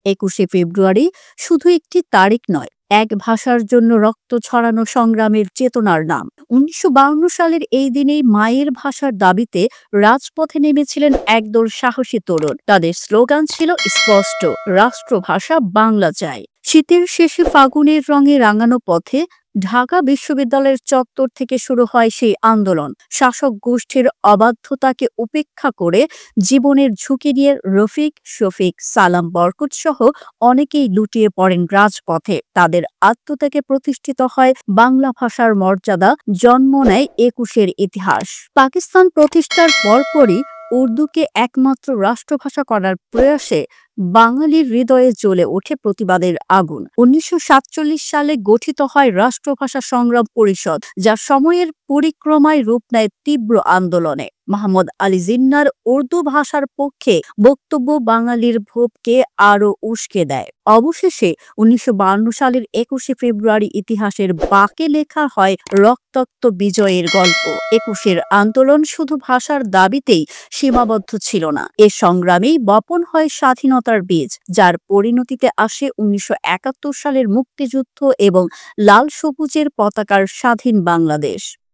২১শে ফেব্রুয়ারি শুধু একটি তারিখ নয়, এক ভাষার জন্য রক্ত ছড়ানো সংগ্রামের চেতনার নাম। ১৯৫২ সালের এই দিনেই মায়ের ভাষার দাবিতে রাজপথে নেমেছিলেন একদল সাহসী তরুণ। তাদের স্লোগান ছিল স্পষ্ট, রাষ্ট্রভাষা বাংলা চাই। শীতের শেষে ফাগুনের রঙে রাঙানো পথে ঢাকা বিশ্ববিদ্যালয়ের চত্বর থেকে শুরু হয় সেই আন্দোলন। শাসক গোষ্ঠীর অবাধ্যতাকে উপেক্ষা করে জীবনের ঝুঁকি নিয়ে রফিক, শফিক, সালাম, বরকত সহ অনেকেই লুটিয়ে পড়েন রাজপথে। তাদের আত্মত্যাগে প্রতিষ্ঠিত হয় বাংলা ভাষার মর্যাদা, জন্ম নেয় ২১-এর ইতিহাস। পাকিস্তান প্রতিষ্ঠার পরপরই উর্দুকে একমাত্র রাষ্ট্রভাষা করার প্রয়াসে বাঙালির হৃদয়ে জ্বলে ওঠে প্রতিবাদের আগুন। ১৯৪৭ সালে গঠিত হয় রাষ্ট্রভাষা সংগ্রাম পরিষদ, যা সময়ের পরিক্রমায় রূপ নেয় তীব্র আন্দোলনে। মোহাম্মদ আলী জিন্নাহর উর্দু ভাষার পক্ষে বক্তব্য বাঙালির ক্ষোভকে আরও উস্কে দেয়। অবশেষে ১৯৫২ সালের ২১শে ফেব্রুয়ারি ইতিহাসের বাঁকে লেখা হয় রক্তাক্ত বিজয়ের গল্প। ২১-এর আন্দোলন শুধু ভাষার দাবিতেই সীমাবদ্ধ ছিল না, এ সংগ্রামেই বপন হয় স্বাধীনতার বীজ, যার পরিণতিতে আসে ১৯৭১ সালের মুক্তিযুদ্ধ এবং লাল সবুজের পতাকার স্বাধীন বাংলাদেশ।